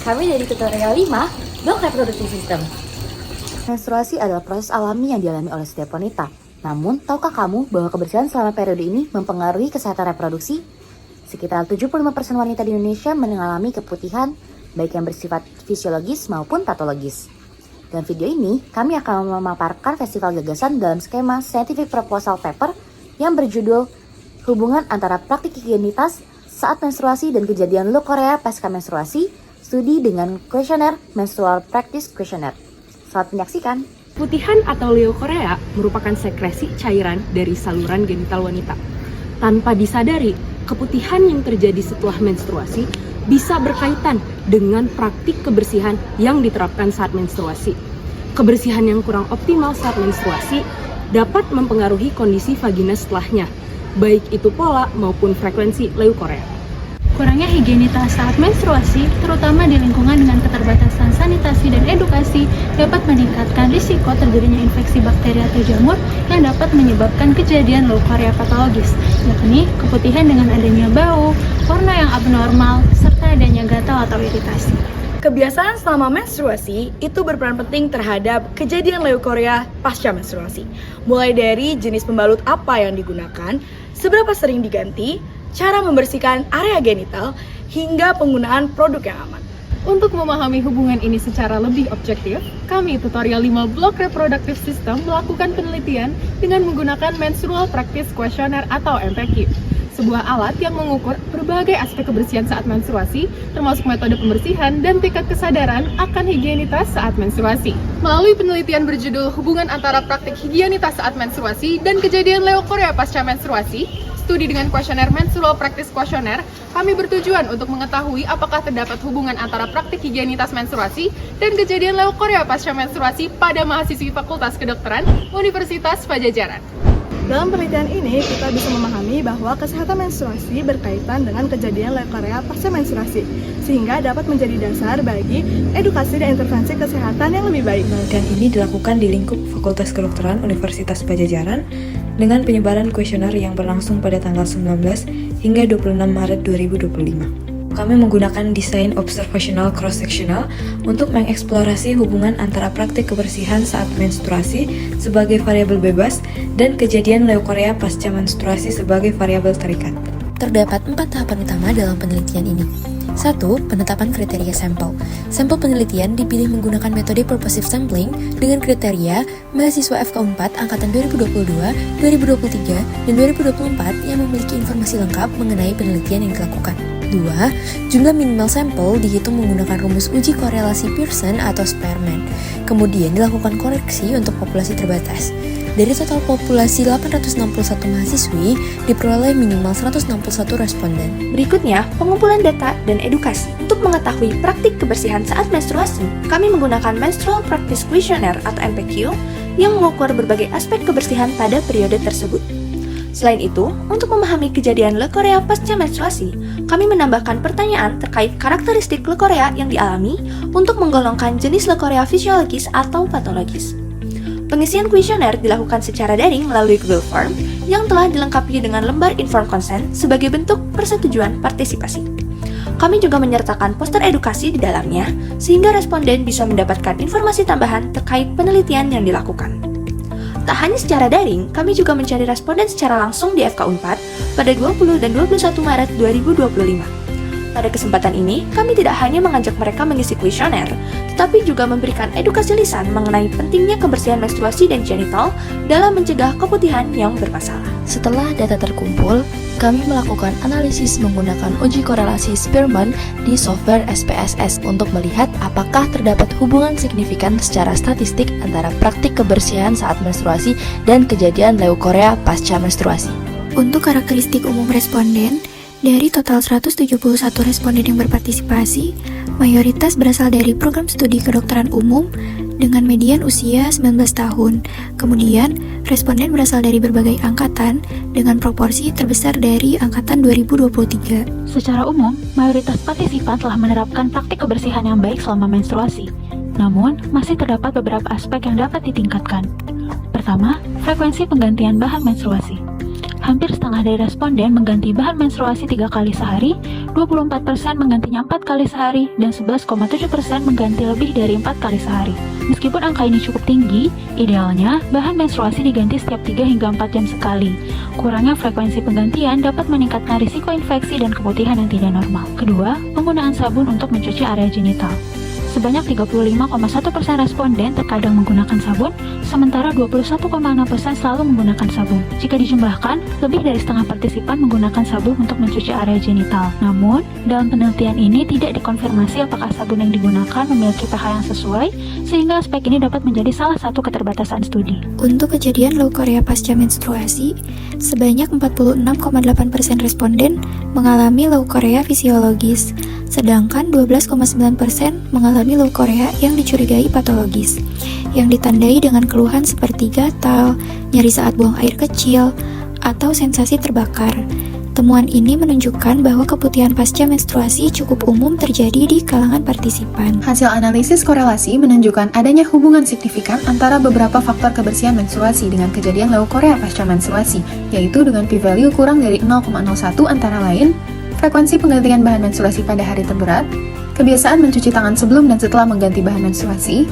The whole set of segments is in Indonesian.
Kami dari tutorial 5, Blok Reproductive System. Menstruasi adalah proses alami yang dialami oleh setiap wanita. Namun, tahukah kamu bahwa kebersihan selama periode ini mempengaruhi kesehatan reproduksi? Sekitar 75% wanita di Indonesia mengalami keputihan, baik yang bersifat fisiologis maupun patologis. Dalam video ini, kami akan memaparkan festival gagasan dalam skema Scientific Proposal Paper yang berjudul Hubungan antara praktik higienitas saat menstruasi dan kejadian leukorea pasca menstruasi, studi dengan kuesioner Menstrual Practice Questionnaire. Selamat menyaksikan. Keputihan atau leukorea merupakan sekresi cairan dari saluran genital wanita. Tanpa disadari, keputihan yang terjadi setelah menstruasi bisa berkaitan dengan praktik kebersihan yang diterapkan saat menstruasi. Kebersihan yang kurang optimal saat menstruasi dapat mempengaruhi kondisi vagina setelahnya, baik itu pola maupun frekuensi leukorea. Kurangnya higienitas saat menstruasi, terutama di lingkungan dengan keterbatasan sanitasi dan edukasi, dapat meningkatkan risiko terjadinya infeksi bakteri atau jamur yang dapat menyebabkan kejadian leukorea patologis, yakni keputihan dengan adanya bau, warna yang abnormal, serta adanya gatal atau iritasi. Kebiasaan selama menstruasi itu berperan penting terhadap kejadian leukorea pasca menstruasi. Mulai dari jenis pembalut apa yang digunakan, seberapa sering diganti, cara membersihkan area genital, hingga penggunaan produk yang aman. Untuk memahami hubungan ini secara lebih objektif, kami tutorial 5 Blok Reproductive System melakukan penelitian dengan menggunakan Menstrual Practice Questionnaire atau MPQ, sebuah alat yang mengukur berbagai aspek kebersihan saat menstruasi, termasuk metode pembersihan dan tingkat kesadaran akan higienitas saat menstruasi. Melalui penelitian berjudul Hubungan antara praktik higienitas saat menstruasi dan kejadian leukorea pasca menstruasi, studi dengan kuesioner Menstrual Practice Questionnaire, kami bertujuan untuk mengetahui apakah terdapat hubungan antara praktik higienitas menstruasi dan kejadian leukorea pasca menstruasi pada mahasiswi Fakultas Kedokteran Universitas Padjadjaran. Dalam penelitian ini, kita bisa memahami bahwa kesehatan menstruasi berkaitan dengan kejadian leukorea pasca menstruasi, sehingga dapat menjadi dasar bagi edukasi dan intervensi kesehatan yang lebih baik. Penelitian ini dilakukan di lingkup Fakultas Kedokteran Universitas Padjadjaran dengan penyebaran kuesioner yang berlangsung pada tanggal 19 hingga 26 Maret 2025. Kami menggunakan desain observational cross-sectional untuk mengeksplorasi hubungan antara praktik kebersihan saat menstruasi sebagai variabel bebas dan kejadian leukorea pasca menstruasi sebagai variabel terikat. Terdapat 4 tahapan utama dalam penelitian ini. 1. Penetapan kriteria sampel. Sampel penelitian dipilih menggunakan metode purposive sampling dengan kriteria mahasiswa FK4 angkatan 2022, 2023, dan 2024 yang memiliki informasi lengkap mengenai penelitian yang dilakukan. 2. Jumlah minimal sampel dihitung menggunakan rumus uji korelasi Pearson atau Spearman. Kemudian dilakukan koreksi untuk populasi terbatas. Dari total populasi 861 mahasiswi, diperoleh minimal 161 responden. Berikutnya, pengumpulan data dan edukasi. Untuk mengetahui praktik kebersihan saat menstruasi, kami menggunakan Menstrual Practice Questionnaire atau MPQ yang mengukur berbagai aspek kebersihan pada periode tersebut. Selain itu, untuk memahami kejadian leukorea pasca menstruasi, kami menambahkan pertanyaan terkait karakteristik leukorea yang dialami untuk menggolongkan jenis leukorea fisiologis atau patologis. Pengisian kuesioner dilakukan secara daring melalui Google Form yang telah dilengkapi dengan lembar informed consent sebagai bentuk persetujuan partisipasi. Kami juga menyertakan poster edukasi di dalamnya, sehingga responden bisa mendapatkan informasi tambahan terkait penelitian yang dilakukan. Tak hanya secara daring, kami juga mencari responden secara langsung di FK4 pada 20 dan 21 Maret 2025. Pada kesempatan ini, kami tidak hanya mengajak mereka mengisi kuesioner, tetapi juga memberikan edukasi lisan mengenai pentingnya kebersihan menstruasi dan genital dalam mencegah keputihan yang bermasalah. Setelah data terkumpul, kami melakukan analisis menggunakan uji korelasi Spearman di software SPSS untuk melihat apakah terdapat hubungan signifikan secara statistik antara praktik kebersihan saat menstruasi dan kejadian leukorea pasca menstruasi. Untuk karakteristik umum responden, dari total 171 responden yang berpartisipasi, mayoritas berasal dari program studi kedokteran umum dengan median usia 19 tahun. Kemudian, responden berasal dari berbagai angkatan dengan proporsi terbesar dari angkatan 2023. Secara umum, mayoritas partisipan telah menerapkan praktik kebersihan yang baik selama menstruasi. Namun, masih terdapat beberapa aspek yang dapat ditingkatkan. Pertama, frekuensi penggantian bahan menstruasi. Hampir setengah dari responden mengganti bahan menstruasi 3 kali sehari, 24% menggantinya 4 kali sehari, dan 11,7% mengganti lebih dari 4 kali sehari. Meskipun angka ini cukup tinggi, idealnya bahan menstruasi diganti setiap 3 hingga 4 jam sekali. Kurangnya frekuensi penggantian dapat meningkatkan risiko infeksi dan keputihan yang tidak normal. Kedua, penggunaan sabun untuk mencuci area genital. Sebanyak 35,1% responden terkadang menggunakan sabun, sementara 21,6% selalu menggunakan sabun. Jika dijumlahkan, lebih dari setengah partisipan menggunakan sabun untuk mencuci area genital. Namun, dalam penelitian ini tidak dikonfirmasi apakah sabun yang digunakan memiliki pH yang sesuai, sehingga aspek ini dapat menjadi salah satu keterbatasan studi. Untuk kejadian leukorea pasca menstruasi, sebanyak 46,8% responden mengalami leukorea fisiologis, sedangkan 12,9% mengalami leukorea yang dicurigai patologis, yang ditandai dengan keluhan seperti gatal, nyeri saat buang air kecil, atau sensasi terbakar. Temuan ini menunjukkan bahwa keputihan pasca menstruasi cukup umum terjadi di kalangan partisipan. Hasil analisis korelasi menunjukkan adanya hubungan signifikan antara beberapa faktor kebersihan menstruasi dengan kejadian leukorea pasca menstruasi, yaitu dengan p-value kurang dari 0,01 antara lain, frekuensi penggantian bahan menstruasi pada hari terberat, kebiasaan mencuci tangan sebelum dan setelah mengganti bahan menstruasi,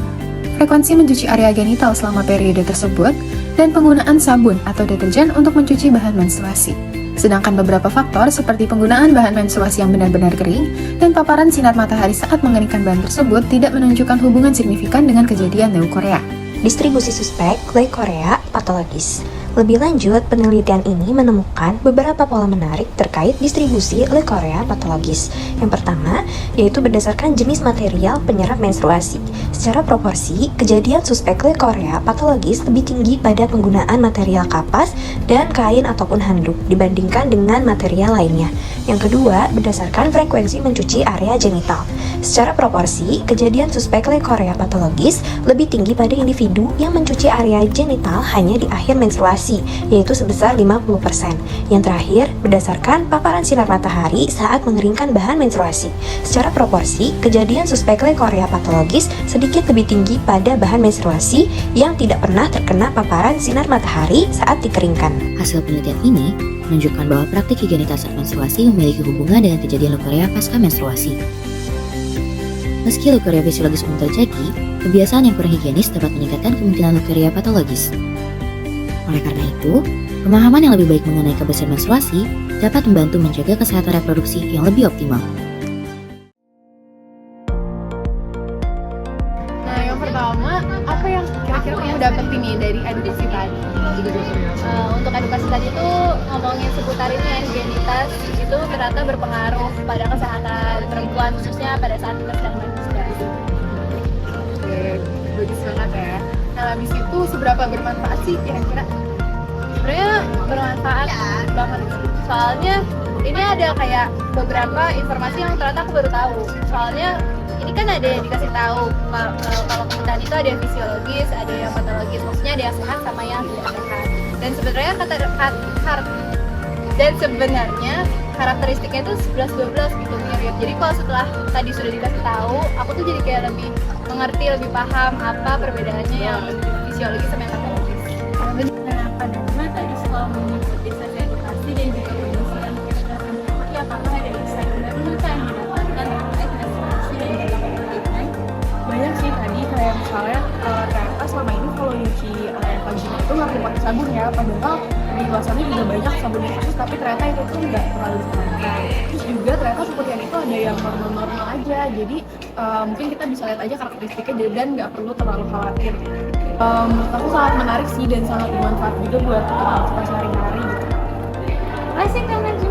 frekuensi mencuci area genital selama periode tersebut, dan penggunaan sabun atau deterjen untuk mencuci bahan menstruasi. Sedangkan beberapa faktor seperti penggunaan bahan menstruasi yang benar-benar kering dan paparan sinar matahari saat mengeringkan bahan tersebut tidak menunjukkan hubungan signifikan dengan kejadian leukorea. Distribusi suspek leukorea patologis. Lebih lanjut, penelitian ini menemukan beberapa pola menarik terkait distribusi leukorea patologis. Yang pertama, yaitu berdasarkan jenis material penyerap menstruasi. Secara proporsi, kejadian suspek leukorea patologis lebih tinggi pada penggunaan material kapas dan kain ataupun handuk dibandingkan dengan material lainnya. Yang kedua, berdasarkan frekuensi mencuci area genital. Secara proporsi, kejadian suspek leukorea patologis lebih tinggi pada individu yang mencuci area genital hanya di akhir menstruasi, yaitu sebesar 50%. Yang terakhir, berdasarkan paparan sinar matahari saat mengeringkan bahan menstruasi. Secara proporsi, kejadian suspek leukorea patologis sedikit lebih tinggi pada bahan menstruasi yang tidak pernah terkena paparan sinar matahari saat dikeringkan. Hasil penelitian ini menunjukkan bahwa praktik higienitas saat menstruasi memiliki hubungan dengan kejadian leukorea pasca menstruasi. Meski leukorea fisiologis umum terjadi, kebiasaan yang kurang higienis dapat meningkatkan kemungkinan leukorea patologis. Oleh karena itu, pemahaman yang lebih baik mengenai kebersihan menstruasi dapat membantu menjaga kesehatan reproduksi yang lebih optimal. Nah, yang pertama, apa yang kira-kira kamu dapetin nih dari edukasi tadi? Untuk edukasi tadi itu ngomongin seputar ini ya, higienitas itu ternyata berpengaruh pada kesehatan perempuan khususnya pada saat kita sedang menstruasi. Oke, bagus banget ya. Nah, habis itu seberapa bermanfaat sih kira-kira? Sebenarnya bermanfaat banget sih. Soalnya ini ada kayak beberapa informasi yang ternyata aku baru tahu. Soalnya ini kan ada yang dikasih tahu kalau kebutuhan itu ada yang fisiologis, ada yang patologis, maksudnya ada yang sehat sama yang tidak sehat. Dan sebenarnya karakteristiknya itu 11-12 gitu mirip. Jadi kalau setelah tadi sudah dikasih tahu, aku tuh jadi kayak lebih mengerti, lebih paham apa perbedaannya yang fisiologis sama yang patologis. Nah, pada tadi setelah mengikuti sesi edukasi dan juga pengisian kecerdasan seperti apakah ada insight baru yang didapatkan terkait menstruasi dan juga pendidikan? Banyak sih tadi, kayak misalnya ternyata selama ini kalau nyuci area vagina itu nggak perlu pakai sabun ya, padahal di luar sana juga banyak sabun yang khusus, tapi ternyata itu tuh nggak terlalu disarankan. Terus juga ternyata keputihan itu ada yang normal-normal aja, jadi mungkin kita bisa lihat aja karakteristiknya dan nggak perlu terlalu khawatir. Menurut aku sangat menarik sih dan sangat bermanfaat juga buat kita sehari-hari gitu. Terima kasih Kak Najwa.